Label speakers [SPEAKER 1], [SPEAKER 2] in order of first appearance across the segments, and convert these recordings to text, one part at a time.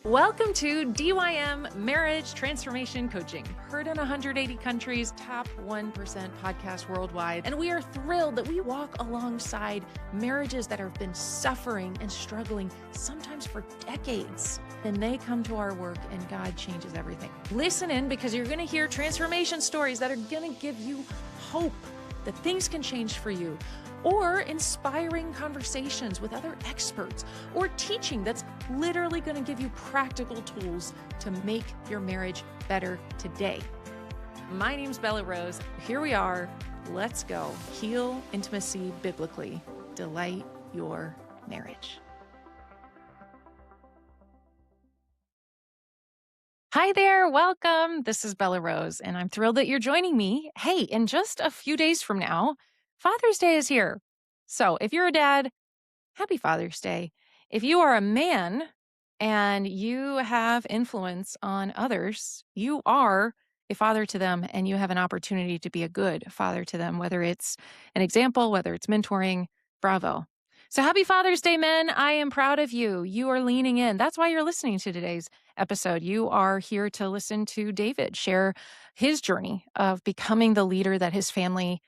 [SPEAKER 1] Welcome to DYM Marriage Transformation Coaching, heard in 180 countries, top 1% podcast worldwide. And we are thrilled that we walk alongside marriages that have been suffering and struggling, sometimes for decades. Then they come to our work and God changes everything. Listen in because you're going to hear transformation stories that are going to give you hope that things can change for you, or inspiring conversations with other experts, or teaching that's literally going to give you practical tools to make your marriage better today. My name's Bella Rose. Here we are. Let's go. Heal intimacy biblically. Delight your marriage. Hi there, welcome. This is Bella Rose, and I'm thrilled that you're joining me. Hey, in just a few days from now, Father's Day is here. So if you're a dad, happy Father's Day. If you are a man and you have influence on others, you are a father to them, and you have an opportunity to be a good father to them, whether it's an example, whether it's mentoring. Bravo. So happy Father's Day, men. I am proud of you. You are leaning in. That's why you're listening to today's episode. You are here to listen to David share his journey of becoming the leader that his family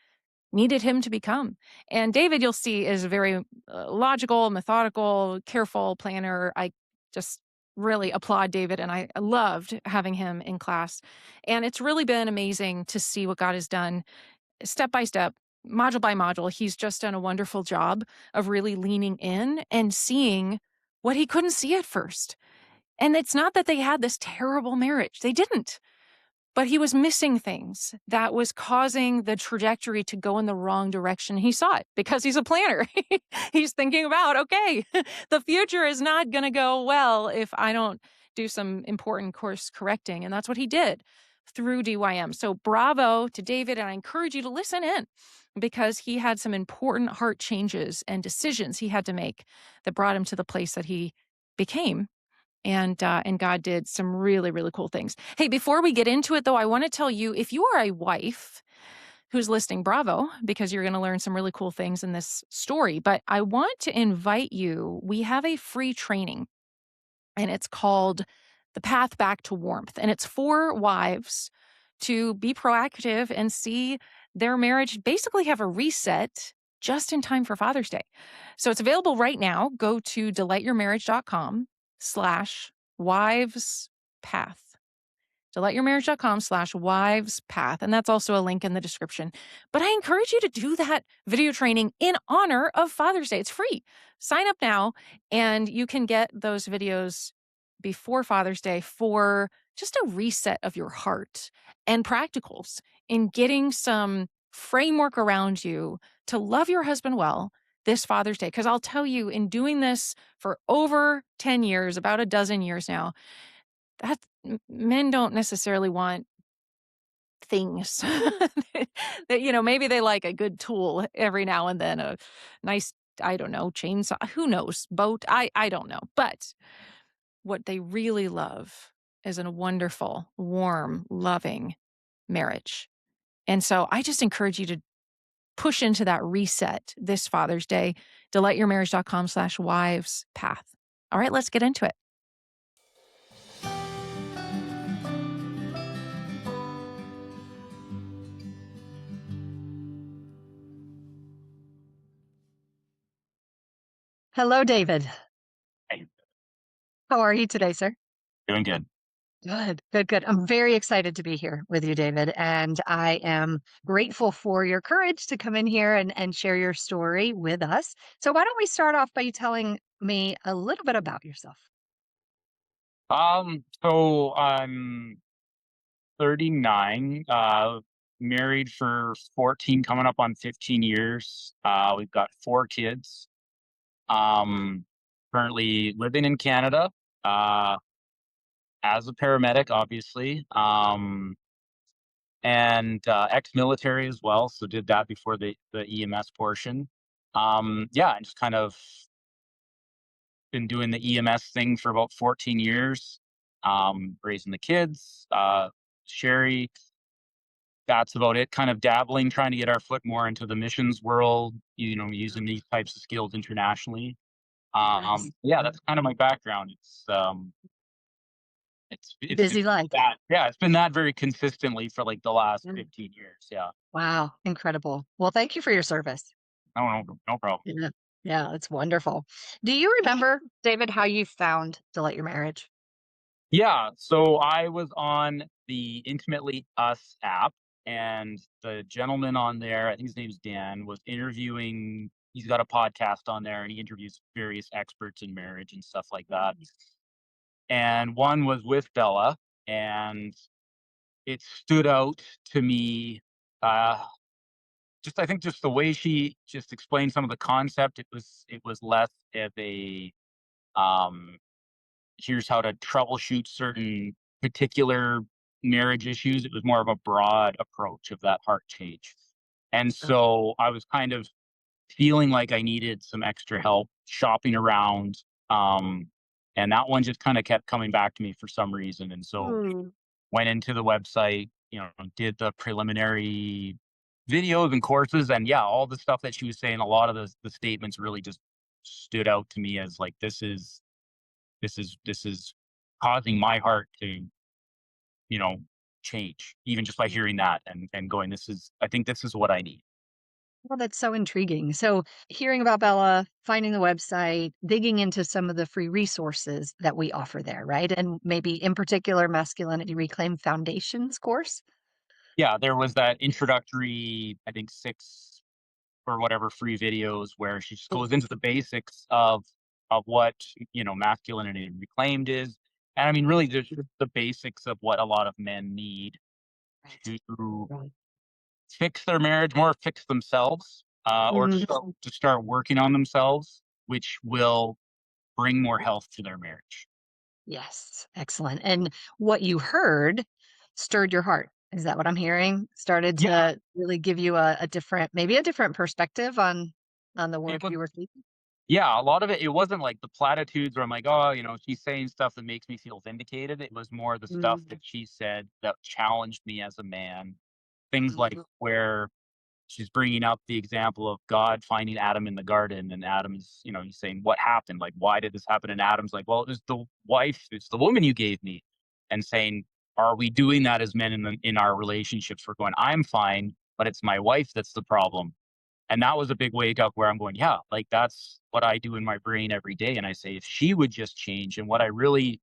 [SPEAKER 1] needed him to become. And David, you'll see, is a very logical, methodical, careful planner. I just really applaud David, and I loved having him in class. And it's really been amazing to see what God has done step by step, module by module. He's just done a wonderful job of really leaning in and seeing what he couldn't see at first. And it's not that they had this terrible marriage. They didn't. But he was missing things that was causing the trajectory to go in the wrong direction. He saw it because he's a planner. He's thinking about, okay, the future is not going to go well if I don't do some important course correcting. And that's what he did through DYM. So bravo to David. And I encourage you to listen in because he had some important heart changes and decisions he had to make that brought him to the place that he became. And God did some really, really cool things. Hey, before we get into it, though, I want to tell you, if you are a wife who's listening, bravo, because you're going to learn some really cool things in this story. But I want to invite you. We have a free training, and it's called The Path Back to Warmth. And it's for wives to be proactive and see their marriage basically have a reset just in time for Father's Day. So it's available right now. Go to delightyourmarriage.com/wivespath. delightyourmarriage.com/wivespath. And that's also a link in the description. But I encourage you to do that video training in honor of Father's Day. It's free. Sign up now, and you can get those videos before Father's Day for just a reset of your heart and practicals in getting some framework around you to love your husband well this Father's Day. Because I'll tell you, in doing this for over 10 years, about a dozen years now, that men don't necessarily want things that, maybe they like a good tool every now and then, a nice, I don't know, chainsaw, who knows, boat, I don't know. But what they really love is a wonderful, warm, loving marriage. And so I just encourage you to push into that reset this Father's Day. delightyourmarriage.com/wivespath. All right, let's get into it.
[SPEAKER 2] Hello, David.
[SPEAKER 3] Hey,
[SPEAKER 2] How are you today, sir?
[SPEAKER 3] doing good.
[SPEAKER 2] Good, good, good. I'm very excited to be here with you, David, and I am grateful for your courage to come in here and share your story with us. So why don't we start off by you telling me a little bit about yourself?
[SPEAKER 3] So I'm 39, married for 14, coming up on 15 years. We've got 4 kids. Um, Currently living in Canada, uh, as a paramedic, obviously. And ex-military as well. So did that before the EMS portion. Yeah, and just kind of been doing the EMS thing for about 14 years, raising the kids. Sherry, that's about it. Kind of dabbling, trying to get our foot more into the missions world, using these types of skills internationally.
[SPEAKER 2] Nice.
[SPEAKER 3] Yeah, that's kind of my background. It's It's been
[SPEAKER 2] Busy life.
[SPEAKER 3] that, yeah, it's been that very consistently for, like, the last
[SPEAKER 2] Yeah.
[SPEAKER 3] 15 years, yeah.
[SPEAKER 2] Wow, incredible. Well, thank you for your service.
[SPEAKER 3] No problem.
[SPEAKER 2] Yeah. Yeah, it's wonderful. Do you remember, David, how you found to let your marriage?
[SPEAKER 3] Yeah, so I was on the Intimately Us app, and the gentleman on there, I think his name's Dan, was interviewing. He's got a podcast on there, and he interviews various experts in marriage and stuff like that. And one was with Bella, and it stood out to me. Uh, just I think just the way she just explained some of the concept. It was less of a um, here's how to troubleshoot certain particular marriage issues. It was more of a broad approach of that heart change. And
[SPEAKER 2] Oh.
[SPEAKER 3] so I was kind of feeling like I needed some extra help shopping around. Um, and that one just kind of kept coming back to me for some reason. And so
[SPEAKER 2] Mm.
[SPEAKER 3] went into the website, did the preliminary videos and courses. And yeah, all the stuff that she was saying, a lot of the statements really just stood out to me as like, this is causing my heart to, you know, change even just by hearing that and going, I think this is what I need.
[SPEAKER 2] Well, that's so intriguing. So, hearing about Bella, finding the website, digging into some of the free resources that we offer there, right? And maybe in particular, Masculinity Reclaim Foundations course.
[SPEAKER 3] Yeah, there was that introductory, I think 6 or whatever free videos where she just goes into the basics of what, masculinity reclaimed is. And I mean, really, there's just the basics of what a lot of men need
[SPEAKER 2] Right.
[SPEAKER 3] to
[SPEAKER 2] Right.
[SPEAKER 3] fix their marriage, more fix themselves, or to
[SPEAKER 2] Mhm.
[SPEAKER 3] start working on themselves, which will bring more health to their marriage.
[SPEAKER 2] Yes, excellent. And what you heard stirred your heart. Is that what I'm hearing? Started
[SPEAKER 3] Yeah,
[SPEAKER 2] to really give you a different, maybe a different perspective on the
[SPEAKER 3] it
[SPEAKER 2] work
[SPEAKER 3] was.
[SPEAKER 2] you were taking.
[SPEAKER 3] Yeah, a lot of it. It wasn't like the platitudes where I'm like, oh, she's saying stuff that makes me feel vindicated. It was more the stuff
[SPEAKER 2] Mm,
[SPEAKER 3] that she said that challenged me as a man. Things like
[SPEAKER 2] mhm.
[SPEAKER 3] where she's bringing up the example of God finding Adam in the garden, and Adam's, he's saying, "What happened? Like, why did this happen?" And Adam's like, "Well, it was the wife, it's the woman you gave me," and saying, "Are we doing that as men in our relationships? We're going, I'm fine, but it's my wife that's the problem." And that was a big wake up where I'm going, yeah, like that's what I do in my brain every day. And I say, if she would just change, and what I really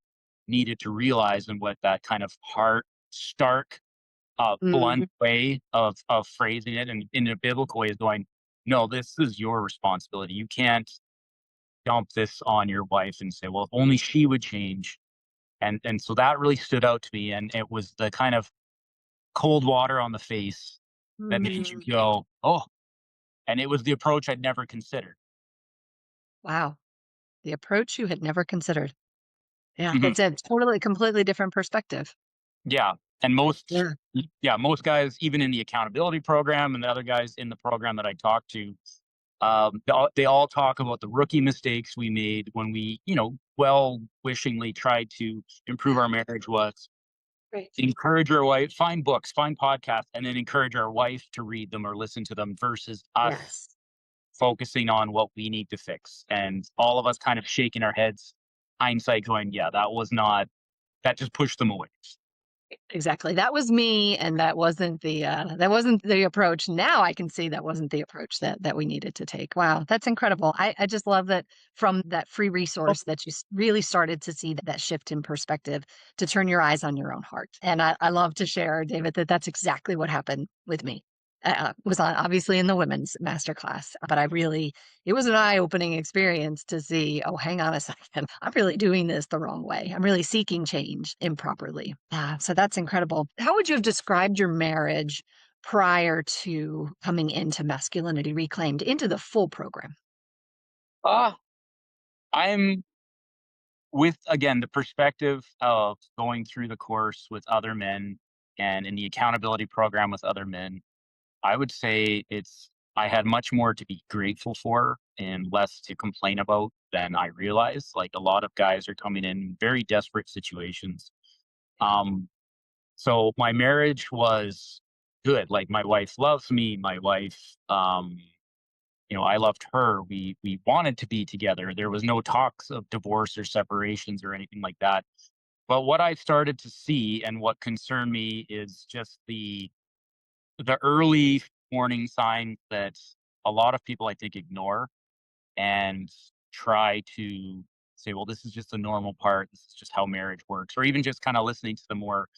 [SPEAKER 3] needed to realize, and what that kind of heart stark, blunt
[SPEAKER 2] Mhm.
[SPEAKER 3] way of phrasing it, and in a biblical way, is going, no, this is your responsibility. You can't dump this on your wife and say, well, if only she would change. And so that really stood out to me, and it was the kind of cold water on the face that made you
[SPEAKER 2] Mhm.
[SPEAKER 3] go, oh. And it was the approach I'd never considered.
[SPEAKER 2] Wow. The approach you had never considered. Yeah,
[SPEAKER 3] Mhm.
[SPEAKER 2] that's a totally, completely different perspective.
[SPEAKER 3] Yeah, and most
[SPEAKER 2] Yeah.
[SPEAKER 3] yeah, most guys, even in the accountability program and the other guys in the program that I talk to, they all talk about the rookie mistakes we made when we, well wishingly tried to improve our marriage, was
[SPEAKER 2] Great.
[SPEAKER 3] encourage our wife, find books, find podcasts, and then encourage our wife to read them or listen to them versus us
[SPEAKER 2] Yes.
[SPEAKER 3] focusing on what we need to fix. And all of us kind of shaking our heads, hindsight going, yeah, that just pushed them away.
[SPEAKER 2] Exactly. That was me, and that wasn't the approach. Now I can see that wasn't the approach that we needed to take. Wow, that's incredible. I just love that from that free resource that you really started to see that shift in perspective to turn your eyes on your own heart. And I love to share, David, that that's exactly what happened with me. Was on obviously in the women's masterclass, but it was an eye-opening experience to see, oh, hang on a second, I'm really doing this the wrong way. I'm really seeking change improperly. So that's incredible. How would you have described your marriage prior to coming into Masculinity Reclaimed, into the full program?
[SPEAKER 3] Ah, I'm with, again, the perspective of going through the course with other men and in the accountability program with other men. I would say I had much more to be grateful for and less to complain about than I realized. Like, a lot of guys are coming in very desperate situations. Um, so my marriage was good. Like, my wife loves me. My wife, I loved her. We wanted to be together. There was no talks of divorce or separations or anything like that. But what I started to see and what concerned me is just the early warning signs that a lot of people I think ignore and try to say, well, this is just a normal part. This is just how marriage works. Or even just kind of listening to the more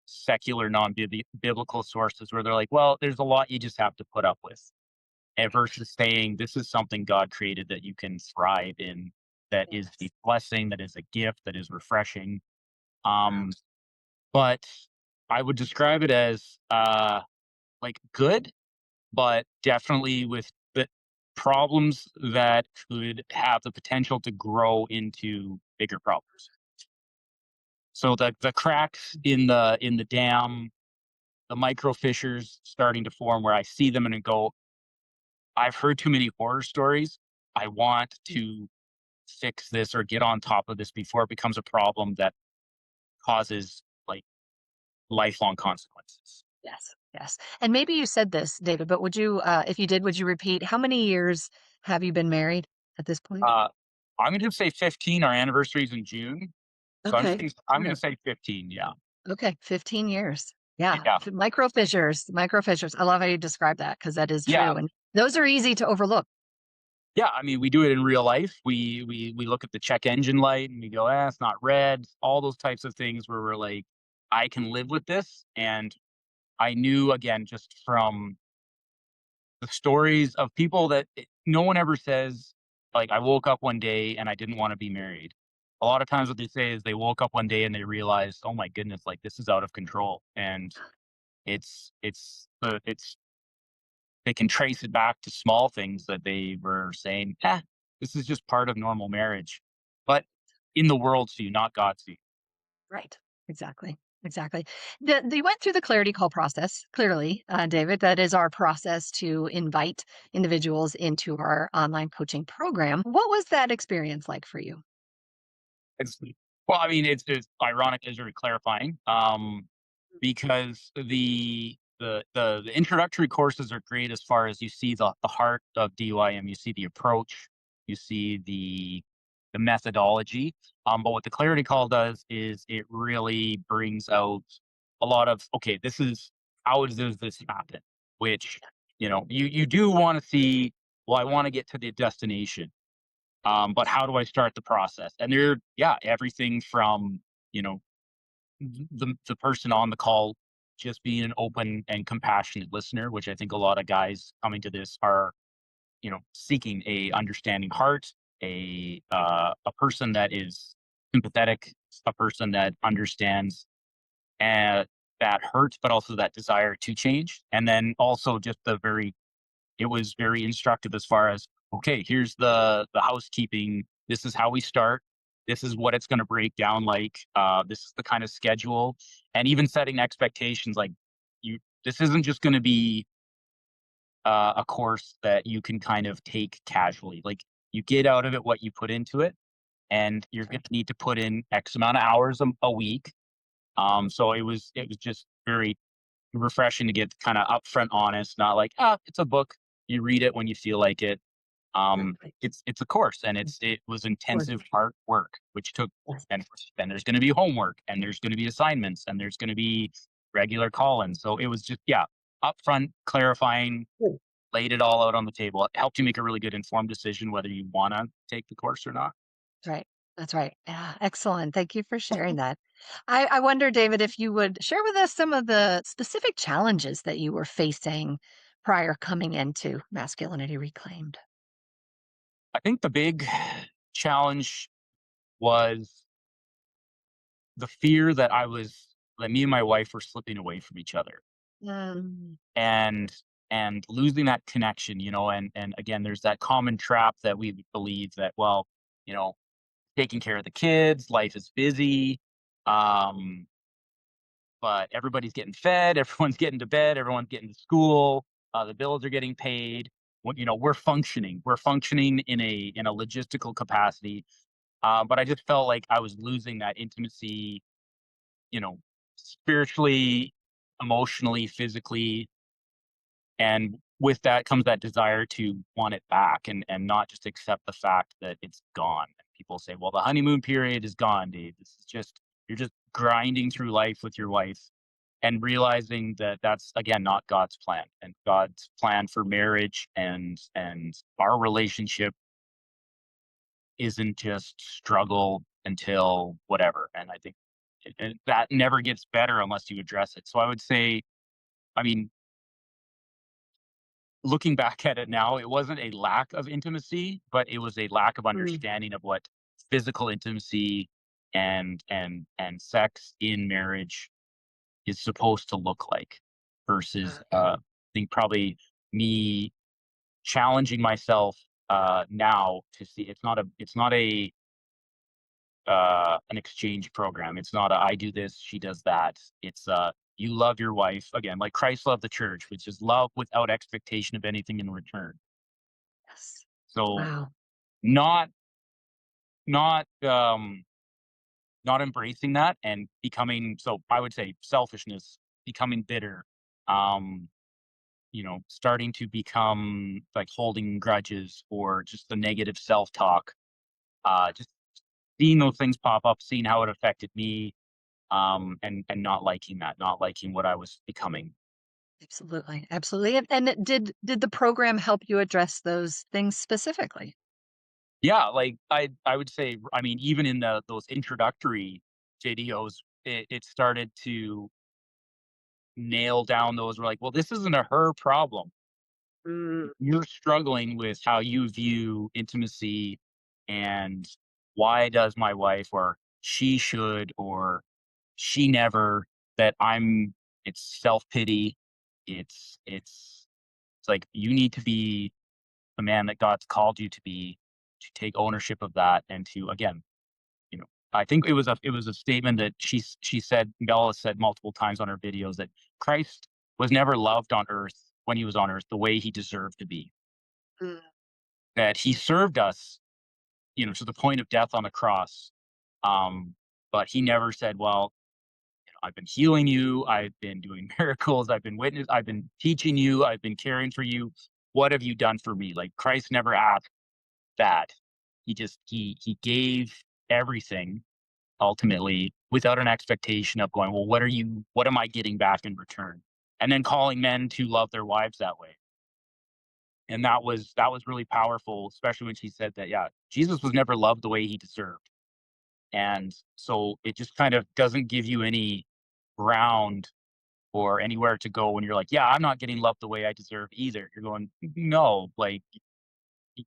[SPEAKER 3] secular, non biblical sources where they're like, well, there's a lot you just have to put up with. And versus saying, this is something God created that you can thrive in, that is a
[SPEAKER 2] Yes.
[SPEAKER 3] blessing, that is a gift, that is refreshing.
[SPEAKER 2] Wow.
[SPEAKER 3] Um, but I would describe it as like good, but definitely with the problems that could have the potential to grow into bigger problems. So the cracks in the dam, the micro fissures starting to form where I see them and I go, I've heard too many horror stories. I want to fix this or get on top of this before it becomes a problem that causes like lifelong consequences.
[SPEAKER 2] Yes, yes. And maybe you said this, David, but would you, if you did, would you repeat how many years have you been married at this point?
[SPEAKER 3] Uh, I'm going to say 15. Our anniversary is in June, so
[SPEAKER 2] Okay.
[SPEAKER 3] I'm going to
[SPEAKER 2] Sure.
[SPEAKER 3] say 15. Yeah,
[SPEAKER 2] Okay. 15 years. Yeah.
[SPEAKER 3] yeah,
[SPEAKER 2] Micro fissures, micro fissures. I love how you describe that because that is
[SPEAKER 3] yeah,
[SPEAKER 2] true. And those are easy to overlook.
[SPEAKER 3] yeah. I mean, we do it in real life. We look at the check engine light and we go, it's not red. All those types of things where we're like, I can live with this. And I knew again just from the stories of people that no one ever says, like, I woke up one day and I didn't want to be married. A lot of times, what they say is they woke up one day and they realized, oh my goodness, like this is out of control, and it's they can trace it back to small things that they were saying, this is just part of normal marriage, but in the world's view, not God's view.
[SPEAKER 2] Right. Exactly. Exactly. You went through the clarity call process, clearly, David. That is our process to invite individuals into our online coaching program. What was that experience like for you?
[SPEAKER 3] It's, well, I mean, it's ironic as you're clarifying. Because the introductory courses are great as far as you see the heart of DYM, you see the approach, you see the methodology. But what the clarity call does is it really brings out a lot of okay, this is how does this happen? Which you do want to see. Well, I want to get to the destination, but how do I start the process? And there, yeah, everything from you know the person on the call just being an open and compassionate listener, which I think a lot of guys coming to this are, seeking a understanding heart, a person that is sympathetic, a person that understands and that hurt, but also that desire to change, and then also just the very it was very instructive as far as okay, here's the housekeeping. This is how we start. This is what it's going to break down like. This is the kind of schedule, and even setting expectations. Like you, this isn't just going to be a course that you can kind of take casually. Like you get out of it what you put into it, and you're going to need to put in X amount of hours a week. So it was just very refreshing to get kind of upfront honest, not like, it's a book. You read it when you feel like it.
[SPEAKER 2] Exactly.
[SPEAKER 3] It's a course and
[SPEAKER 2] Mm,
[SPEAKER 3] it was
[SPEAKER 2] or-
[SPEAKER 3] intensive hard work, which took
[SPEAKER 2] Yes.
[SPEAKER 3] and then there's gonna be homework and there's gonna be assignments and there's gonna be regular call-ins. So it was just, yeah, upfront, clarifying,
[SPEAKER 2] Good.
[SPEAKER 3] laid it all out on the table. It helped you make a really good informed decision whether you wanna take the course or not.
[SPEAKER 2] That's right. That's right. Yeah, excellent. Thank you for sharing that. I wonder, David, if you would share with us some of the specific challenges that you were facing prior coming into Masculinity Reclaimed.
[SPEAKER 3] I think the big challenge was the fear that me and my wife were slipping away from each other
[SPEAKER 2] Um,
[SPEAKER 3] and losing that connection, and again, there's that common trap that we believe that, well, you know, taking care of the kids, life is busy, um, but everybody's getting fed, everyone's getting to bed, everyone's getting to school, the bills are getting paid. We're functioning in a logistical capacity, but I just felt like I was losing that intimacy, you know, spiritually, emotionally, physically, and with that comes that desire to want it back and not just accept the fact that it's gone. And people say, "Well, the honeymoon period is gone, Dave. This is just You're just grinding through life with your wife and realizing that that's again not God's plan. And God's plan for marriage and our relationship isn't just struggle until whatever. And I think that never gets better unless you address it. So I would say, I mean, looking back at it now, it wasn't a lack of intimacy, but it was a lack of
[SPEAKER 2] Mm.
[SPEAKER 3] understanding of what physical intimacy and sex in marriage is supposed to look like versus I think probably me challenging myself now to see it's not a an exchange program. It's not a I do this, she does that. It's you love your wife again, like Christ loved the church, which is love without expectation of anything in return.
[SPEAKER 2] Yes.
[SPEAKER 3] So
[SPEAKER 2] Wow.
[SPEAKER 3] not not not embracing that and becoming so I would say selfishness, becoming bitter, um, starting to become like holding grudges or just the negative self-talk. Just seeing those things pop up, seeing how it affected me, and not liking that, not liking what I was becoming.
[SPEAKER 2] Absolutely, absolutely. And did the program help you address those things specifically?
[SPEAKER 3] Yeah, like I would say, I mean, even in those introductory videos, it started to nail down those. We're like, well, this isn't a her problem.
[SPEAKER 2] Mm.
[SPEAKER 3] You're struggling with how you view intimacy and why does my wife or she should or she never that I'm it's self-pity. It's like you need to be the man that God's called you to be, to take ownership of that and to again, you know, I think it was a statement that she said Bella said multiple times on her videos that Christ was never loved on earth when he was on earth the way he deserved to be.
[SPEAKER 2] Mm.
[SPEAKER 3] That he served us, to the point of death on the cross. Um, but he never said, well, I've been healing you, I've been doing miracles, I've been teaching you, I've been caring for you. What have you done for me? Like Christ never asked that. He gave everything ultimately without an expectation of going, well, what am I getting back in return? And then calling men to love their wives that way. And that was really powerful, especially when she said that, yeah, Jesus was never loved the way he deserved. And so it just kind of doesn't give you any ground or anywhere to go when you're like, yeah, I'm not getting loved the way I deserve either. You're going, no, like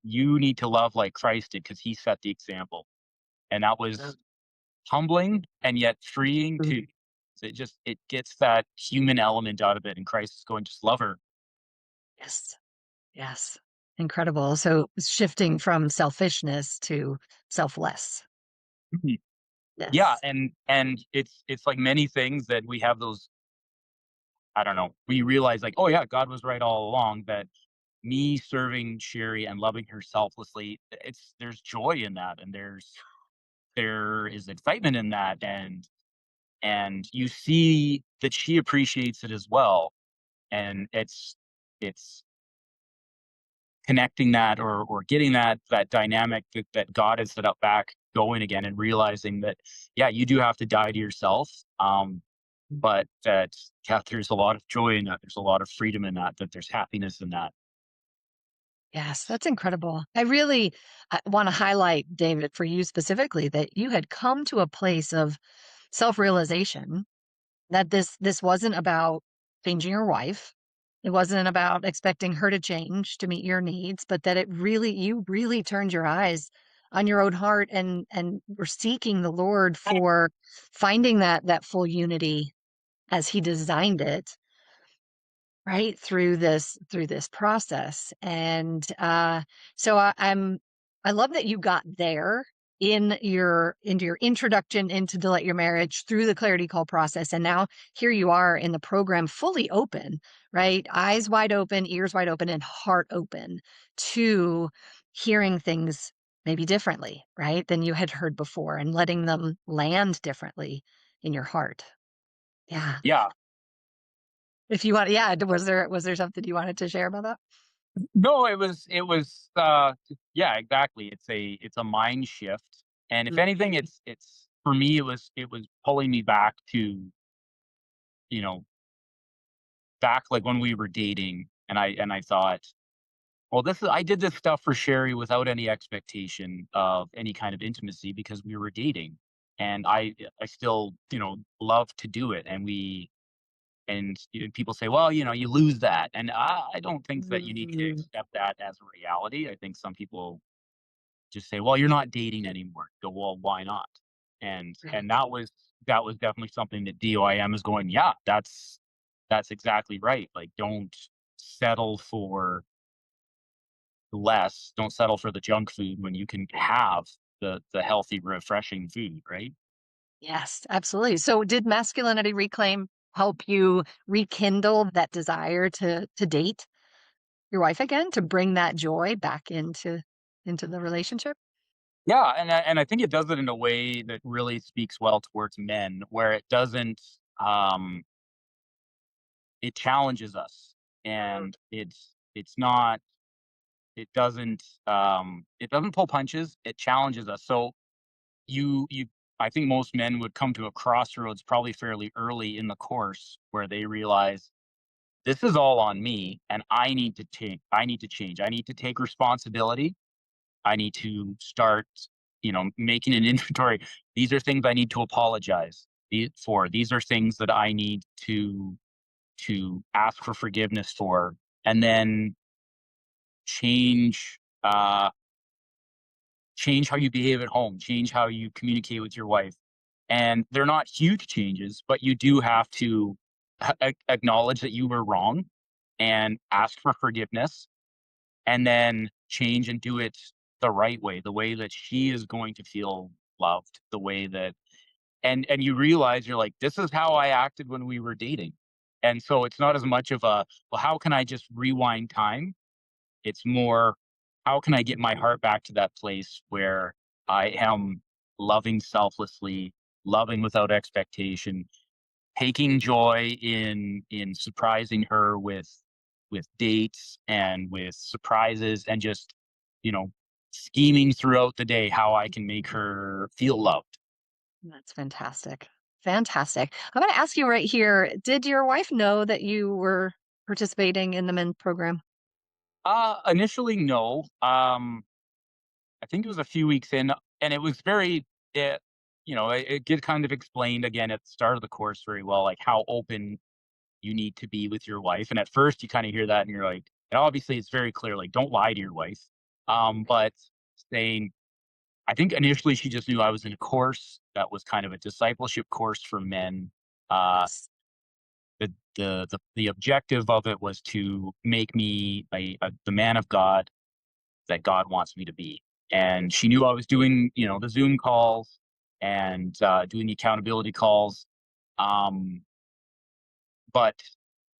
[SPEAKER 3] you need to love like Christ did because he set the example. And that
[SPEAKER 2] Oh.
[SPEAKER 3] was humbling and yet freeing
[SPEAKER 2] Mm.
[SPEAKER 3] too. So it gets that human element out of it. And Christ is going, just love her.
[SPEAKER 2] Yes. Yes. Incredible. So shifting from selfishness to selfless.
[SPEAKER 3] Mhm. Yeah.
[SPEAKER 2] Yes.
[SPEAKER 3] And it's like many things that we have those, I don't know, we realize like, oh yeah, God was right all along that me serving Sherry and loving her selflessly, there's joy in that and there is excitement in that and you see that she appreciates it as well. And it's connecting that or getting that dynamic that God has set up back going again and realizing that, yeah, you do have to die to yourself. But that, yeah, there's a lot of joy in that. There's a lot of freedom in that, that there's happiness in that.
[SPEAKER 2] Yes, that's incredible. I really want to highlight, David, for you specifically, that you had come to a place of self-realization that this wasn't about changing your wife. It wasn't about expecting her to change to meet your needs, but that you really turned your eyes on your own heart and were seeking the Lord for finding that full unity as he designed it, right, through this process. And so I love that you got there into your introduction into Delete Your Marriage through the Clarity Call process. And now here you are in the program fully open, right? Eyes wide open, ears wide open, and heart open to hearing things maybe differently, right, than you had heard before and letting them land differently in your heart. Yeah.
[SPEAKER 3] Yeah.
[SPEAKER 2] If you want, yeah, was there something you wanted to share about that?
[SPEAKER 3] No, yeah, exactly. It's a mind shift. And if anything,
[SPEAKER 2] Mhm.
[SPEAKER 3] it's for me, it was pulling me back to, you know, back like when we were dating, and I thought, well, this is I did this stuff for Sherry without any expectation of any kind of intimacy because we were dating, and I still, love to do it, and people say, well, you lose that, and I don't think that you need to
[SPEAKER 2] Mm,
[SPEAKER 3] accept that as a reality. I think some people just say, well, you're not dating anymore. Go, well, why not? And
[SPEAKER 2] right.
[SPEAKER 3] that was definitely something that DOIM is going, yeah, that's exactly right. Like, don't settle for less. Don't settle for the junk food when you can have the healthy, refreshing food, right?
[SPEAKER 2] Yes, absolutely. So did masculinity reclaim help you rekindle that desire to date your wife again, to bring that joy back into the relationship?
[SPEAKER 3] Yeah, and I think it does it in a way that really speaks well towards men, where it doesn't, it challenges us,
[SPEAKER 2] Mm,
[SPEAKER 3] and it's not, it doesn't pull punches. It challenges us. So you I think most men would come to a crossroads probably fairly early in the course where they realize this is all on me, and I need to change. I need to take responsibility. I need to start, making an inventory. These are things I need to apologize for. These are things that I need to ask for forgiveness for, and then change change how you behave at home, change how you communicate with your wife. And they're not huge changes, but you do have to acknowledge that you were wrong and ask for forgiveness, and then change and do it the right way, the way that she is going to feel loved, the way that, and you realize you're like, this is how I acted when we were dating. And so it's not as much of a, well, how can I just rewind time? It's more, how can I get my heart back to that place where I am loving selflessly, loving without expectation, taking joy in surprising her with dates and with surprises, and just, you know, scheming throughout the day how I can make her feel loved.
[SPEAKER 2] that's fantastic. Fantastic. I'm gonna ask you right here, did your wife know that you were participating in the men's program?
[SPEAKER 3] Initially, no. I think it was a few weeks in, and it was very, it, it get kind of explained again at the start of the course very well, like how open you need to be with your wife. And at first, you kind of hear that, and you're like, and obviously, it's very clear, like, don't lie to your wife. But saying, I think initially she just knew I was in a course that was kind of a discipleship course for men. Uh,
[SPEAKER 2] Yes.
[SPEAKER 3] the objective of it was to make me the man of God that God wants me to be. And she knew I was doing, the Zoom calls and doing the accountability calls. Um, but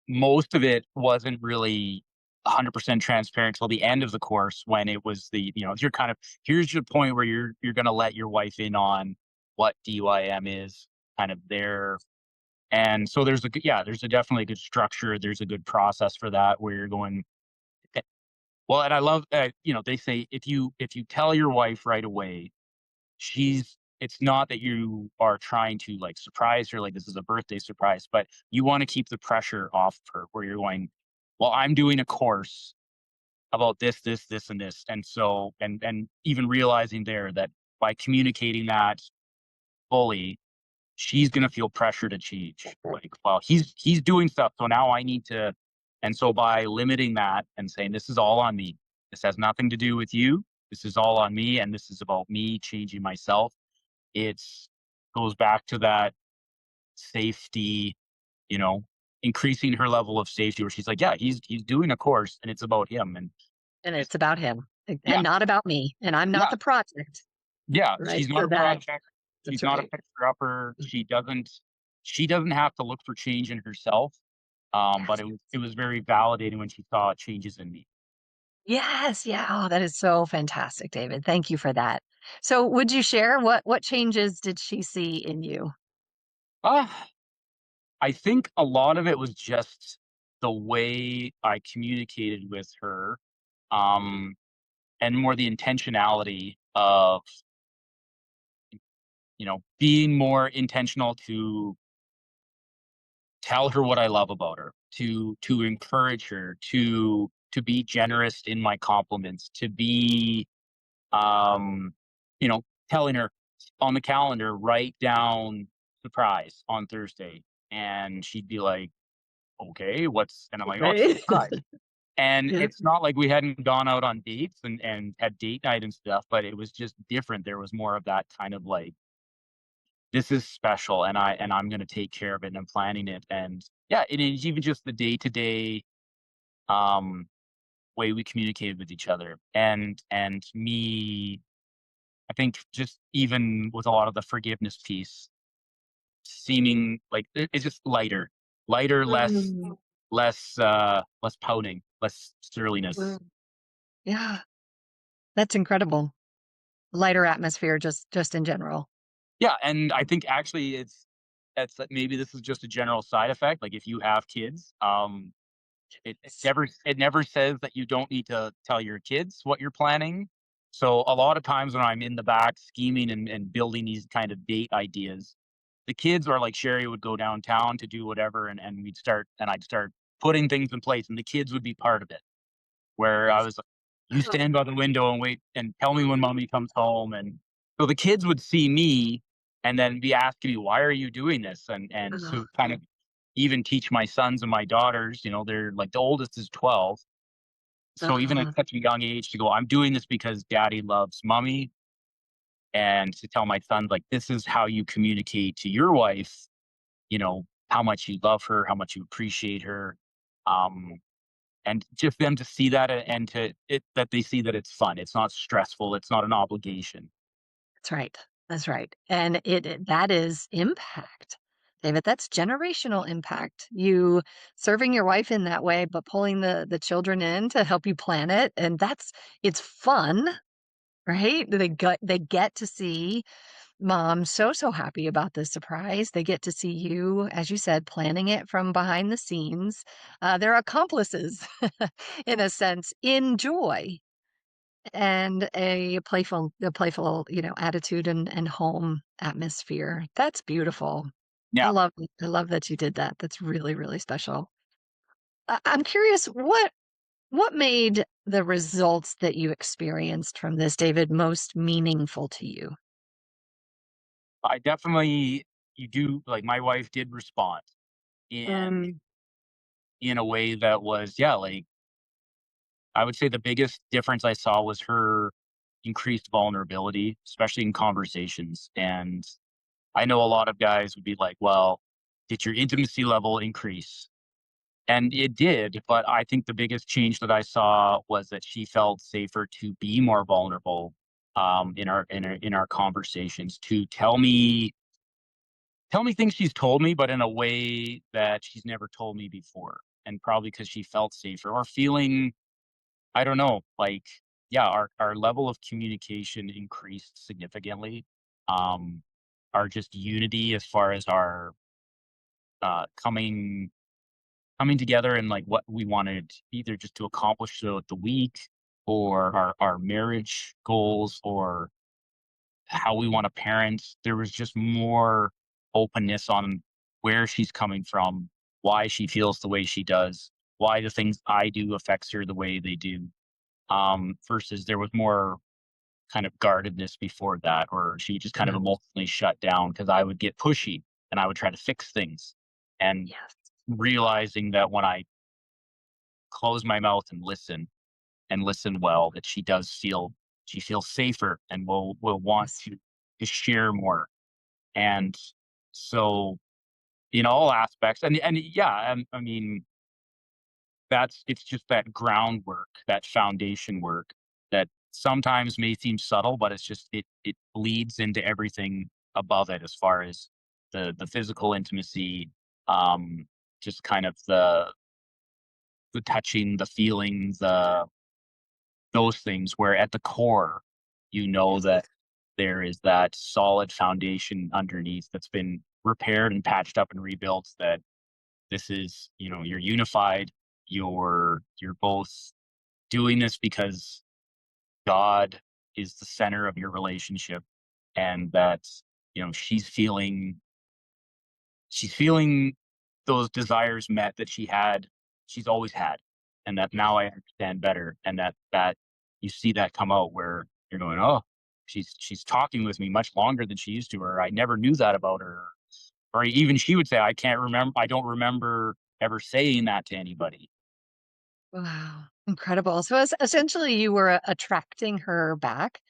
[SPEAKER 3] most of it wasn't really 100% transparent till the end of the course, when it was you're kind of, here's your point where you're going to let your wife in on what DYM is kind of there. And so there's a definitely a good structure. There's a good process for that, where you're going, well, and I love, they say, if you tell your wife right away, it's not that you are trying to, like, surprise her, like this is a birthday surprise, but you want to keep the pressure off of her, where you're going, well, I'm doing a course about this, and this. And so, and even realizing there that by communicating that fully, she's gonna feel pressure to change. Like, well, he's doing stuff, so now I need to. And so by limiting that and saying, this is all on me. This has nothing to do with you. This is all on me, and this is about me changing myself. It's goes back to that safety, you know, increasing her level of safety, where she's like, yeah, he's doing a course and it's about him. And
[SPEAKER 2] And
[SPEAKER 3] just,
[SPEAKER 2] it's about him
[SPEAKER 3] yeah,
[SPEAKER 2] and not about me, and I'm not
[SPEAKER 3] yeah,
[SPEAKER 2] the project,
[SPEAKER 3] yeah.
[SPEAKER 2] right?
[SPEAKER 3] She's not
[SPEAKER 2] So
[SPEAKER 3] a
[SPEAKER 2] that's
[SPEAKER 3] project.
[SPEAKER 2] that's
[SPEAKER 3] She's not a
[SPEAKER 2] right.
[SPEAKER 3] fixer upper. She doesn't have to look for change in herself. But
[SPEAKER 2] Yes.
[SPEAKER 3] it was very validating when she saw changes in me.
[SPEAKER 2] Yes, yeah. Oh, that is so fantastic, David. Thank you for that. So would you share what changes did she see in you?
[SPEAKER 3] Ah, I think a lot of it was just the way I communicated with her, um, and more the intentionality of being more intentional to tell her what I love about her, to encourage her, to be generous in my compliments, to be um, telling her on the calendar, write down surprise on Thursday. And she'd be like, okay, and I'm like, oh, it's a
[SPEAKER 2] Right?
[SPEAKER 3] surprise. And
[SPEAKER 2] Yeah.
[SPEAKER 3] it's not like we hadn't gone out on dates and had date night and stuff, but it was just different. There was more of that kind of like, this is special and I'm gonna take care of it and I'm planning it. And yeah, it is even just the day to day um way we communicated with each other. And me, I think just even with a lot of the forgiveness piece, seeming like it's just lighter,
[SPEAKER 2] Mm,
[SPEAKER 3] less pouting, less surliness.
[SPEAKER 2] mm. Yeah, that's incredible. Lighter atmosphere just in general.
[SPEAKER 3] Yeah, and I think actually that's like maybe this is just a general side effect. Like if you have kids, it never says that you don't need to tell your kids what you're planning. So a lot of times when I'm in the back scheming and building these kind of date ideas, the kids are like Sherry would go downtown to do whatever and I'd start putting things in place and the kids would be part of it. Where I
[SPEAKER 2] Yes.
[SPEAKER 3] was like, "You stand by the window and wait and tell me when mommy comes home," and so the kids would see me and then be asking me, "Why are you doing this?" And
[SPEAKER 2] Ugh,
[SPEAKER 3] to kind of even teach my sons and my daughters, they're like the oldest is 12. So even at
[SPEAKER 2] uh-huh.
[SPEAKER 3] such a young age to go, "I'm doing this because daddy loves mommy," and to tell my sons, like, "This is how you communicate to your wife, how much you love her, how much you appreciate her." Um, and just them to see that and that they see that it's fun. It's not stressful. It's not an obligation.
[SPEAKER 2] That's right. That's right. And that is impact. David, that's generational impact. You serving your wife in that way, but pulling the children in to help you plan it. And it's fun, right? They get to see mom so happy about this surprise. They get to see you, as you said, planning it from behind the scenes. They're accomplices in a sense, in joy and a playful, attitude and home atmosphere. That's beautiful.
[SPEAKER 3] Yeah,
[SPEAKER 2] I love that you did that. That's really, really special. I'm curious, what made the results that you experienced from this, David, most meaningful to you?
[SPEAKER 3] I definitely you do like my wife did respond in
[SPEAKER 2] Mm,
[SPEAKER 3] in a way that was yeah, like I would say the biggest difference I saw was her increased vulnerability, especially in conversations. And I know a lot of guys would be like, "Well, did your intimacy level increase?" And it did, but I think the biggest change that I saw was that she felt safer to be more vulnerable, in our conversations, to tell me things she's told me, but in a way that she's never told me before, and probably because she felt safer or feeling, I don't know, like, yeah, our level of communication increased significantly. Um, our just unity as far as our, coming together and like what we wanted either just to accomplish throughout the week or our marriage goals or how we want to parent. There was just more openness on where she's coming from, why she feels the way she does, why the things I do affects her the way they do. Versus there was more kind of guardedness before that, or she just kind of
[SPEAKER 2] yeah,
[SPEAKER 3] emotionally shut down because I would get pushy and I would try to fix things. And
[SPEAKER 2] yes,
[SPEAKER 3] realizing that when I close my mouth and listen well, that she feels safer and will want
[SPEAKER 2] yes,
[SPEAKER 3] to share more. And so in all aspects, and yeah, I mean it's just that groundwork, that foundation work that sometimes may seem subtle, but it bleeds into everything above it as far as the physical intimacy, um, just kind of the touching, the feeling, those things where at the core,
[SPEAKER 2] yes,
[SPEAKER 3] that there is that solid foundation underneath that's been repaired and patched up and rebuilt, that this is, you're unified, you're both doing this because God is the center of your relationship, and that she's feeling those desires met that she's always had, and that now I understand better, and that you see that come out where you're going, oh, she's talking with me much longer than she used to, or I never knew that about her, or even she would say, I don't remember ever saying that to anybody.
[SPEAKER 2] Wow, incredible. So essentially, you were attracting her back,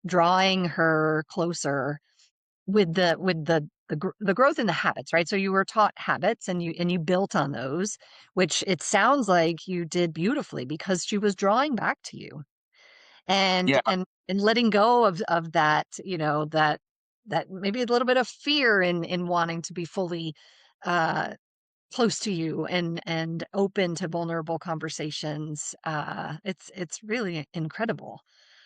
[SPEAKER 2] drawing her closer with the growth in the habits, right? So you were taught habits and you built on those, which it sounds like you did beautifully because she was drawing back to you and
[SPEAKER 3] Yeah.
[SPEAKER 2] letting go of that, that maybe a little bit of fear in wanting to be fully uh close to you and open to vulnerable conversations. It's really incredible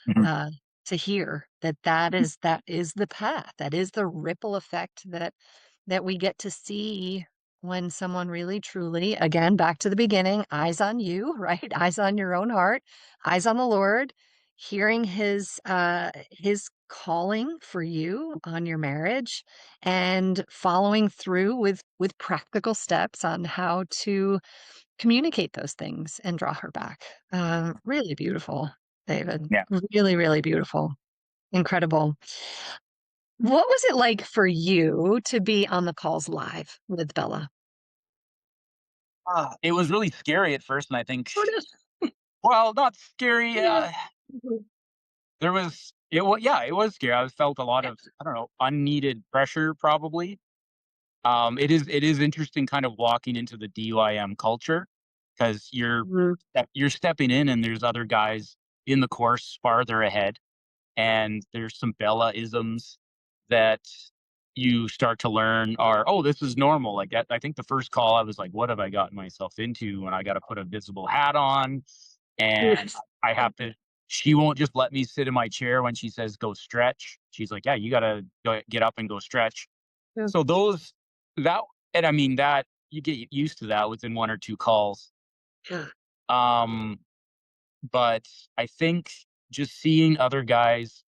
[SPEAKER 3] Mhm.
[SPEAKER 2] uh, to hear that that is the path, that is the ripple effect that we get to see when someone really truly, again, back to the beginning, eyes on you, right? Eyes on your own heart, eyes on the Lord, hearing his calling for you on your marriage and following through with practical steps on how to communicate those things and draw her back. Really beautiful, David.
[SPEAKER 3] Yeah.
[SPEAKER 2] Really, really beautiful. Incredible. What was it like for you to be on the calls live with Bella?
[SPEAKER 3] It was really scary at first, and I think,
[SPEAKER 2] Oh, it is.
[SPEAKER 3] well, not scary.
[SPEAKER 2] Yeah. Mhm.
[SPEAKER 3] It was scary. I felt a lot
[SPEAKER 2] Yeah.
[SPEAKER 3] of, I don't know, unneeded pressure, probably. It is interesting, kind of walking into the DYM culture, because
[SPEAKER 2] Mhm.
[SPEAKER 3] you're stepping in, and there's other guys in the course farther ahead, and there's some Bella isms that you start to learn are, oh, this is normal. Like that, I think the first call I was like, what have I gotten myself into? And I got to put a visible hat on, and
[SPEAKER 2] Yes.
[SPEAKER 3] I have to. She won't just let me sit in my chair when she says go stretch. She's like, yeah, you got to get up and go stretch.
[SPEAKER 2] Yeah.
[SPEAKER 3] So that, and I mean that you get used to that within one or two calls.
[SPEAKER 2] Yeah.
[SPEAKER 3] Um, but I think just seeing other guys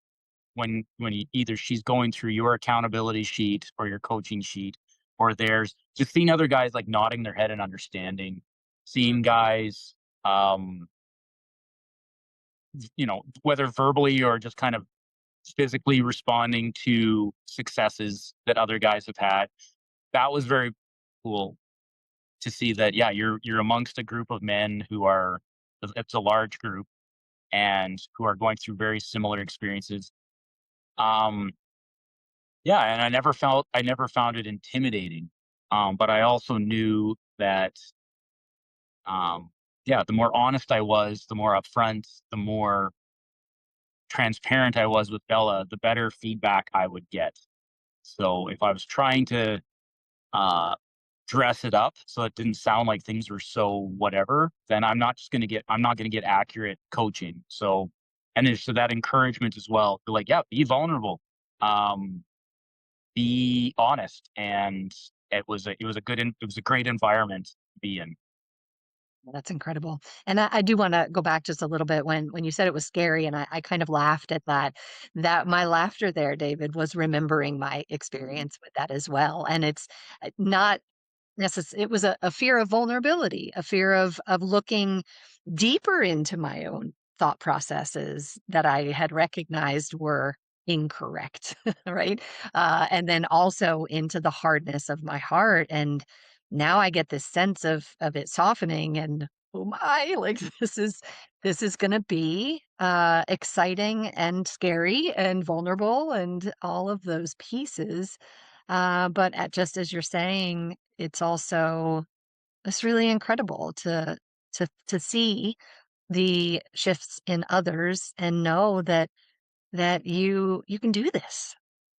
[SPEAKER 3] either she's going through your accountability sheet or your coaching sheet or theirs, just seeing other guys like nodding their head and understanding, seeing guys, um, whether verbally or just kind of physically responding to successes that other guys have had. That was very cool to see that, yeah, you're amongst a group of men who are, it's a large group, and who are going through very similar experiences. Um, yeah, and I never found it intimidating. But I also knew that, um, yeah, the more honest I was, the more upfront, the more transparent I was with Bella, the better feedback I would get. So if I was trying to uh, dress it up so it didn't sound like things were so whatever, then I'm not gonna get accurate coaching. So, and then so that encouragement as well, to like, yeah, be vulnerable, um, be honest, and it was a great environment to be in.
[SPEAKER 2] That's incredible. And I do want to go back just a little bit when you said it was scary, and I kind of laughed at that. That my laughter there, David, was remembering my experience with that as well. And it's not it was a fear of vulnerability, a fear of looking deeper into my own thought processes that I had recognized were incorrect, right? And then also into the hardness of my heart. And now I get this sense of it softening and oh my, like this is gonna be exciting and scary and vulnerable and all of those pieces. But just as you're saying, it's really incredible to see the shifts in others and know that you can do this,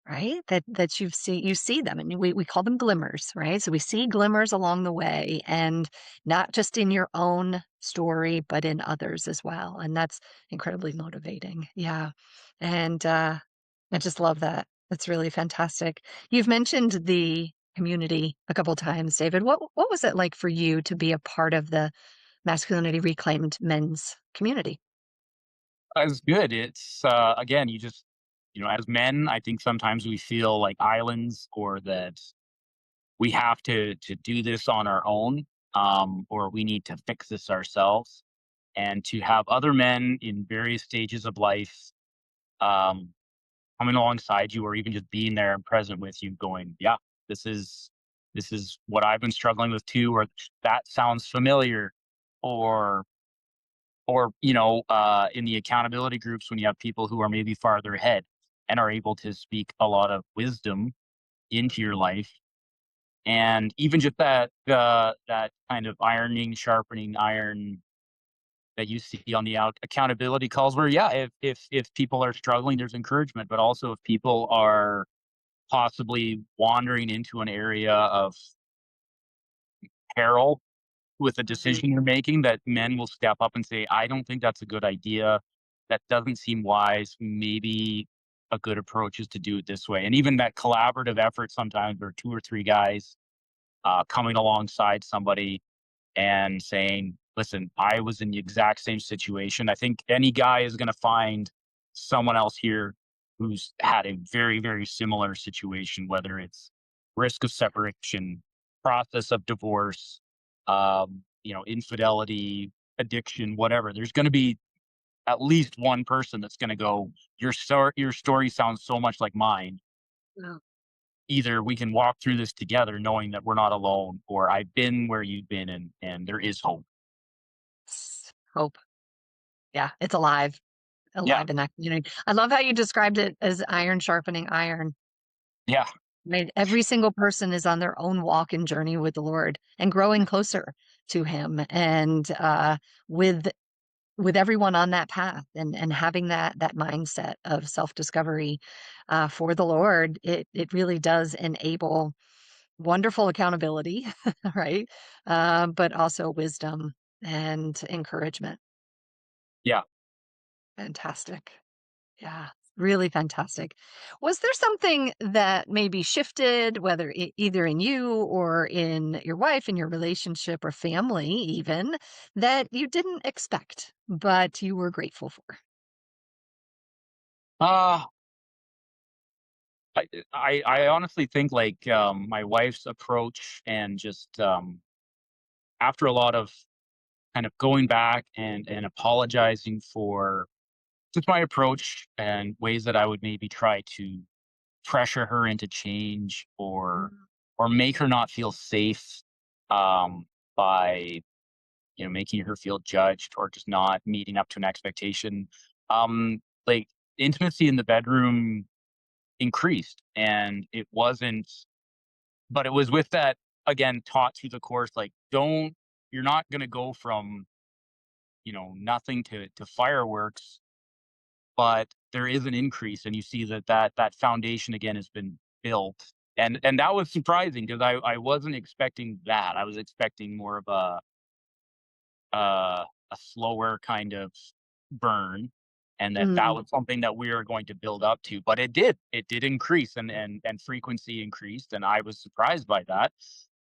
[SPEAKER 2] right? That you see them and we call them glimmers, right? So we see glimmers along the way and not just in your own story, but in others as well. And that's incredibly motivating. Yeah. And I just love that. That's really fantastic. You've mentioned the community a couple times, David. What was it like for you to be a part of the masculinity reclaimed men's community?
[SPEAKER 3] It's good. It's again, as men, I think sometimes we feel like islands, or that we have to do this on our own, or we need to fix this ourselves. And to have other men in various stages of life, um, coming alongside you, or even just being there and present with you, going, yeah, this is this is what I've been struggling with too, or that sounds familiar, or in the accountability groups, when you have people who are maybe farther ahead and are able to speak a lot of wisdom into your life. And even just that kind of ironing, sharpening iron that you see on the accountability calls, where, yeah, if people are struggling, there's encouragement, but also if people are possibly wandering into an area of peril with a
[SPEAKER 2] Mhm.
[SPEAKER 3] decision you're making, that men will step up and say, I don't think that's a good idea. That doesn't seem wise. Maybe a good approach is to do it this way. And even that collaborative effort, sometimes there are two or three guys coming alongside somebody and saying, listen, I was in the exact same situation. I think any guy is going to find someone else here who's had a very, very similar situation, whether it's risk of separation, process of divorce, infidelity, addiction, whatever. There's going to be at least one person that's going to go, your story sounds so much like mine.
[SPEAKER 2] Wow.
[SPEAKER 3] Either we can walk through this together knowing that we're not alone, or I've been where you've been, and there is hope.
[SPEAKER 2] Hope. Yeah, it's alive,
[SPEAKER 3] Yeah,
[SPEAKER 2] alive in that community. I love how you described it as iron sharpening iron.
[SPEAKER 3] yeah,
[SPEAKER 2] Right? Every single person is on their own walk and journey with the Lord and growing closer to Him, and with with everyone on that path, and having that mindset of self discovery for the Lord, it really does enable wonderful accountability, right? But also wisdom and encouragement.
[SPEAKER 3] yeah.
[SPEAKER 2] Fantastic. Yeah, really fantastic. Was there something that maybe shifted, whether either in you or in your wife, in your relationship or family, even that you didn't expect, but you were grateful for?
[SPEAKER 3] Uh, I honestly think, like, my wife's approach, and just after a lot of kind of going back and apologizing for just my approach and ways that I would maybe try to pressure her into change,
[SPEAKER 2] Mm,
[SPEAKER 3] or make her not feel safe, um, by making her feel judged, or just not meeting up to an expectation. Like, intimacy in the bedroom increased, and it wasn't, but it was with that, again, taught through the course, like, don't, you're not going to go from, nothing to fireworks, but there is an increase, and you see that foundation again has been built. And that was surprising, because I wasn't expecting that. I was expecting more of a slower kind of burn, and that
[SPEAKER 2] mm,
[SPEAKER 3] was something that we were going to build up to. But it did increase, and frequency increased, and I was surprised by that.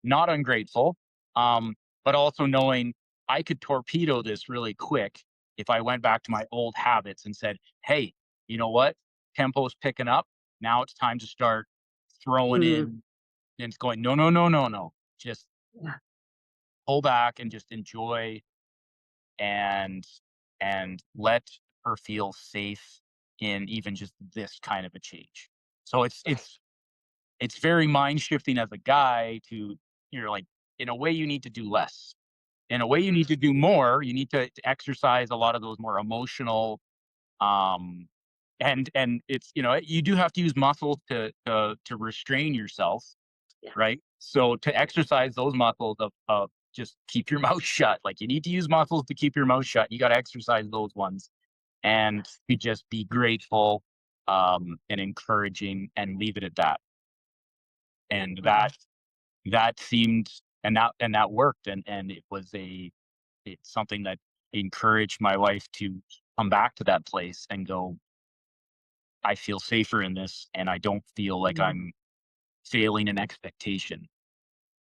[SPEAKER 3] Not ungrateful, but also knowing I could torpedo this really quick if I went back to my old habits and said, hey, you know what, tempo's picking up, now it's time to start throwing
[SPEAKER 2] mm,
[SPEAKER 3] in. And it's going, no, no, no, no, no, just
[SPEAKER 2] yeah,
[SPEAKER 3] pull back and just enjoy, and let her feel safe in even just this kind of a change. So
[SPEAKER 2] right.
[SPEAKER 3] it's very mind shifting as a guy, to, like, in a way you need to do less. In a way you need
[SPEAKER 2] Mm,
[SPEAKER 3] to do more. You need to exercise a lot of those more emotional, um and it's, you do have to use muscles to restrain yourself,
[SPEAKER 2] yeah,
[SPEAKER 3] right? So to exercise those muscles of just keep your mouth shut. Like, you need to use muscles to keep your mouth shut. You got to exercise those ones, and
[SPEAKER 2] yes,
[SPEAKER 3] you just be grateful, and encouraging, and leave it at that. And
[SPEAKER 2] wow,
[SPEAKER 3] that seemed, and that worked, and it's something that encouraged my wife to come back to that place and go, I feel safer in this, and I don't feel like
[SPEAKER 2] mm,
[SPEAKER 3] I'm failing an expectation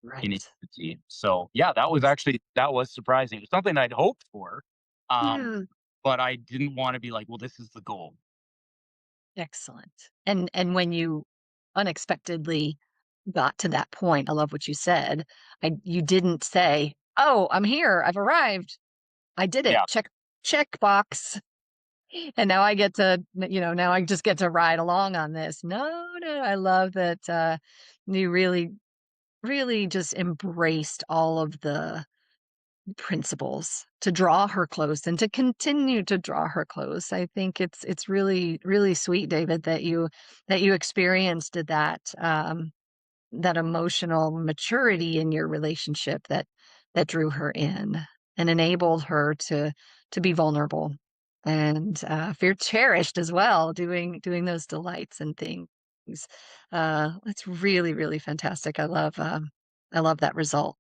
[SPEAKER 3] in
[SPEAKER 2] right.
[SPEAKER 3] intimacy. So, yeah, that was surprising. It's something I'd hoped for, um,
[SPEAKER 2] Yeah,
[SPEAKER 3] but I didn't wanna be like, "Well, this is the goal."
[SPEAKER 2] Excellent. And when you unexpectedly got to that point, I love what you said. You didn't say, "Oh, I'm here. I've arrived. I did it.
[SPEAKER 3] Yeah,
[SPEAKER 2] Check box. And now I get to, now I just get to ride along on this." No, no, I love that you really, really just embraced all of the principles to draw her close and to continue to draw her close. I think it's really, really sweet, David, that you experienced that emotional maturity in your relationship that drew her in and enabled her to be vulnerable and feel cherished as well, doing those delights and things. It's really, really fantastic. I love that result.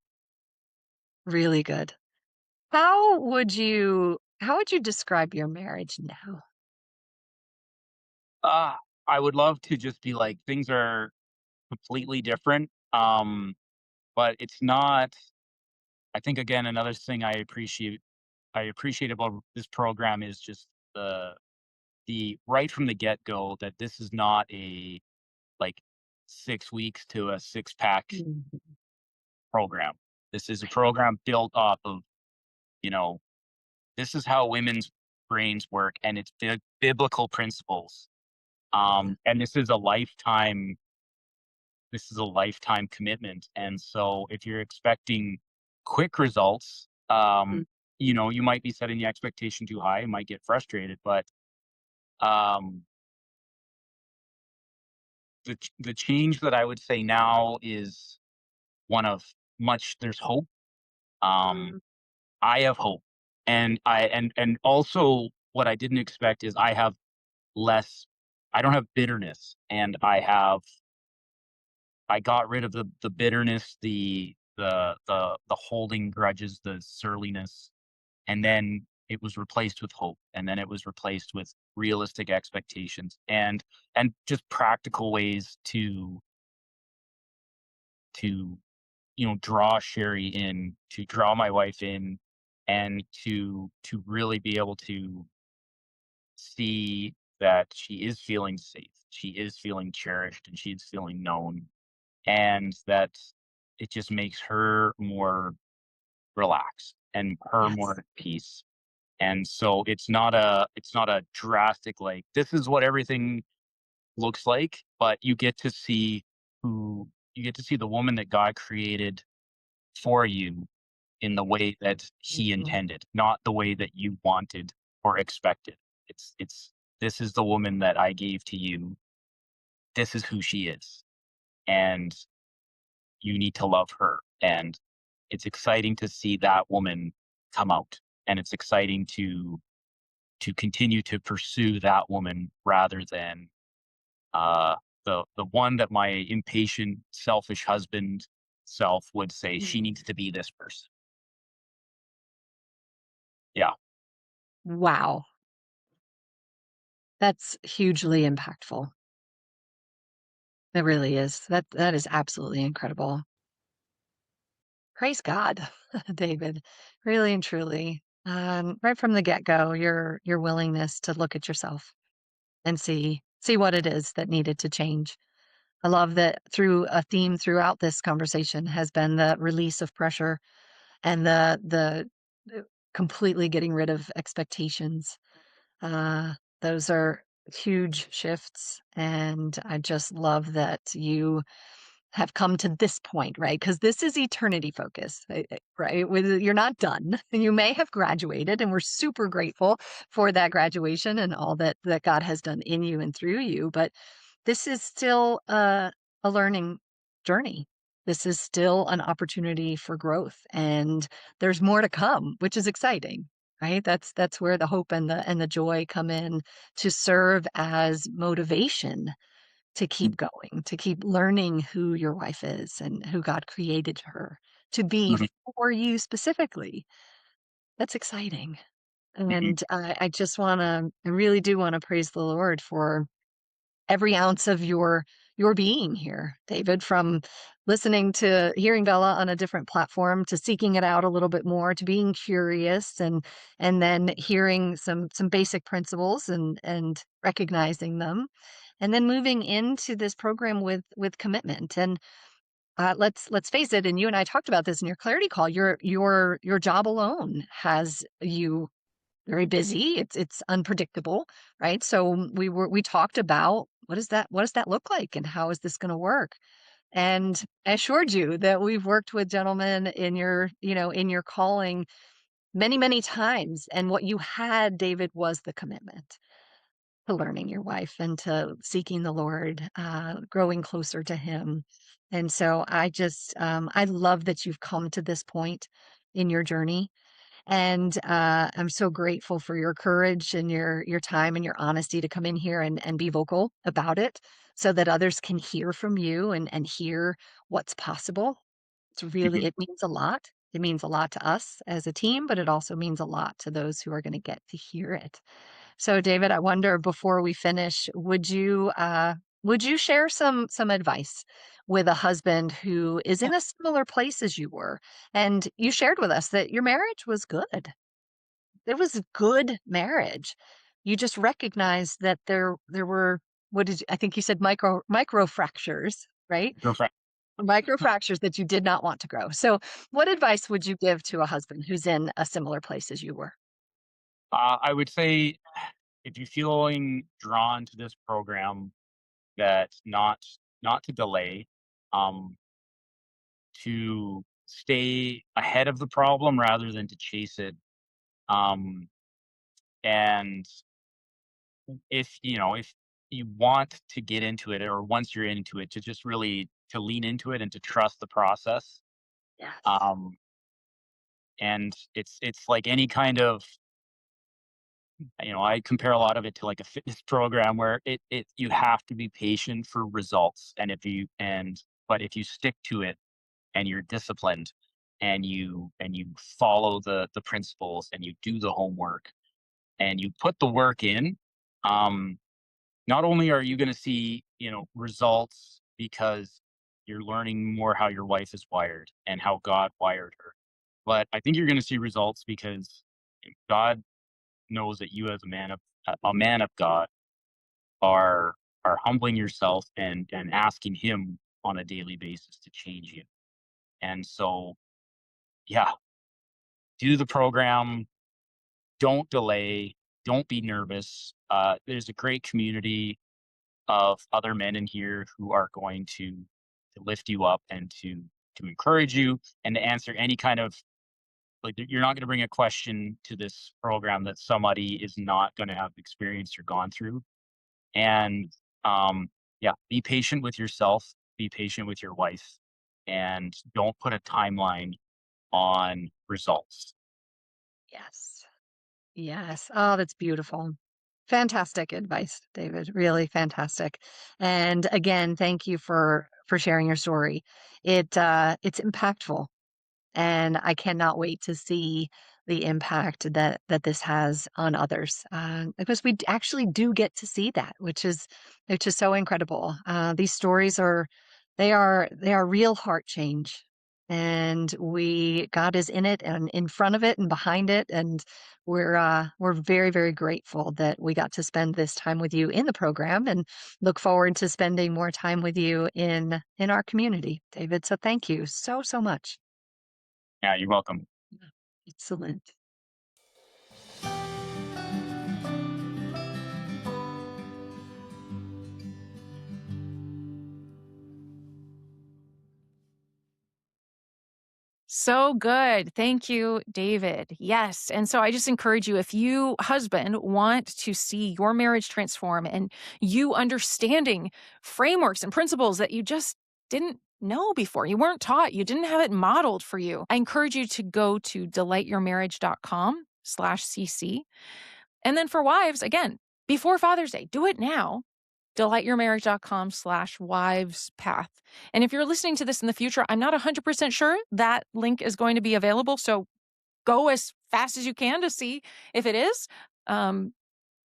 [SPEAKER 2] Really good. How would you describe your marriage now?
[SPEAKER 3] uh, I would love to just be like things are completely different. But it's not. I think again another thing I appreciate about this program is just the right from the get go that this is not a like 6 weeks to a six pack
[SPEAKER 2] Mhm.
[SPEAKER 3] program. This is a program built off of, you know, this is how women's brains work and it's biblical principles.
[SPEAKER 2] Yeah.
[SPEAKER 3] And this is a lifetime commitment. And so if you're expecting quick results,
[SPEAKER 2] Mm.
[SPEAKER 3] you might be setting the expectation too high and might get frustrated. But um, the change that I would say now is one of there's hope. Um,
[SPEAKER 2] Mm.
[SPEAKER 3] I have hope. And also what I didn't expect is less I don't have bitterness and I got rid of the bitterness, the holding grudges, the surliness, and then it was replaced with hope, and then it was replaced with realistic expectations and just practical ways to draw Sherry in, to draw my wife in, and to really be able to see that she is feeling safe, she is feeling cherished, and she's feeling known, and that it just makes her more relaxed and her more
[SPEAKER 2] Yes.
[SPEAKER 3] at peace. And so it's not a drastic like this is what everything looks like, but you get to see the woman that God created for you in the way that he
[SPEAKER 2] Mhm.
[SPEAKER 3] intended, not the way that you wanted or expected. It's this is the woman that I gave to you. This is who she is. And you need to love her. And it's exciting to see that woman come out. And it's exciting to continue to pursue that woman rather than uh the one that my impatient, selfish husband self would say she
[SPEAKER 2] Mm.
[SPEAKER 3] needs to be this person. Yeah.
[SPEAKER 2] Wow, that's hugely impactful. It really is. That is absolutely incredible. Praise God, David. Really and truly. Right from the get-go, your willingness to look at yourself and see what it is that needed to change. I love that through a theme throughout this conversation has been the release of pressure and the completely getting rid of expectations. Uh, those are huge shifts, and I just love that you have come to this point, right? Because this is eternity focus, right? You're not done. You may have graduated, and we're super grateful for that graduation and all that God has done in you and through you. But this is still a learning journey. This is still an opportunity for growth, and there's more to come, which is exciting, right? That's where the hope and the joy come in to serve as motivation to keep going, to keep learning who your wife is and who God created her to be
[SPEAKER 3] Mhm,
[SPEAKER 2] for you specifically. That's exciting.
[SPEAKER 3] mhm,
[SPEAKER 2] And I just want to, I really do want to praise the Lord for every ounce of your being here, David, from listening to hearing Bella on a different platform to seeking it out a little bit more to being curious and then hearing some basic principles and recognizing them and then moving into this program with commitment. And let's face it, and you and I talked about this in your clarity call. Your job alone has you very busy. It's unpredictable, right? So we talked about what does that look like and how is this going to work? And I assured you that we've worked with gentlemen in your, in your calling many times. And what you had, David, was the commitment to learning your wife and to seeking the Lord, growing closer to Him. And so I love that you've come to this point in your journey. And I'm so grateful for your courage and your time and your honesty to come in here and be vocal about it so that others can hear from you and hear what's possible.
[SPEAKER 3] Mhm.
[SPEAKER 2] It means a lot. It means a lot to us as a team, but it also means a lot to those who are going to get to hear it. So, David, I wonder before we finish, would you share some advice with a husband who is
[SPEAKER 3] Yeah.
[SPEAKER 2] in a similar place as you were? And you shared with us that your marriage was good. It was a good marriage. You just recognized that there were I think you said micro fractures, right?
[SPEAKER 3] Girlfriend.
[SPEAKER 2] Micro fractures that you did not want to grow. So, what advice would you give to a husband who's in a similar place as you were?
[SPEAKER 3] I would say if you're feeling drawn to this program, that not to delay, um, to stay ahead of the problem rather than to chase it. Um, and if you want to get into it, or once you're into it, to just really to lean into it and to trust the process.
[SPEAKER 2] Yes.
[SPEAKER 3] Um, and it's like any kind of, I compare a lot of it to like a fitness program where it you have to be patient for results. But if you stick to it and you're disciplined and you follow the principles and you do the homework and you put the work in, um, not only are you going to see, results because you're learning more how your wife is wired and how God wired her, but I think you're going to see results because God knows that you, as a man of God, are humbling yourself and asking Him on a daily basis to change you. And so, yeah, do the program. Don't delay. Don't be nervous. There's a great community of other men in here who are going to lift you up and to encourage you and to answer any kind of, like, you're not going to bring a question to this program that somebody is not going to have experienced or gone through. And yeah, be patient with yourself, be patient with your wife, and don't put a timeline on results.
[SPEAKER 2] Yes. Yes. Oh, that's beautiful. Fantastic advice, David. Really fantastic. And again, thank you for sharing your story. It's impactful and I cannot wait to see the impact that this has on others because actually do get to see that, which is so incredible. These stories they are real heart change, and we God is in it and in front of it and behind it, and we're very grateful that we got to spend this time with you in the program, and look forward to spending more time with you in our community, David. So thank you so much.
[SPEAKER 3] Yeah, you're welcome.
[SPEAKER 2] Excellent.
[SPEAKER 1] So good. Thank you, David. Yes. And so I just encourage you, if you, husband, want to see your marriage transform and you understanding frameworks and principles that you just didn't know before, you weren't taught, you didn't have it modeled for you, I encourage you to go to delightyourmarriage.com/cc. And then for wives, again, before Father's Day, do it now. Delightyourmarriage.com/wives path. And if you're listening to this in the future, I'm not 100% sure that link is going to be available. So go as fast as you can to see if it is. Um,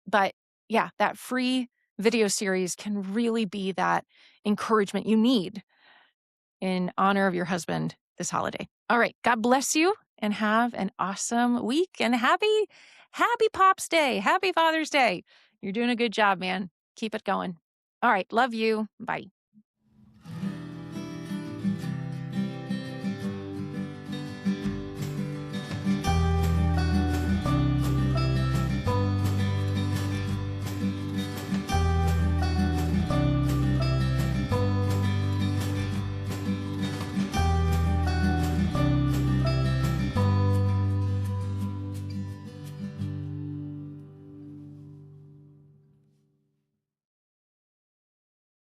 [SPEAKER 1] but yeah, that free video series can really be that encouragement you need in honor of your husband this holiday. All right. God bless you and have an awesome week and happy Pops Day. Happy Father's Day. You're doing a good job, man. Keep it going. All right. Love you. Bye.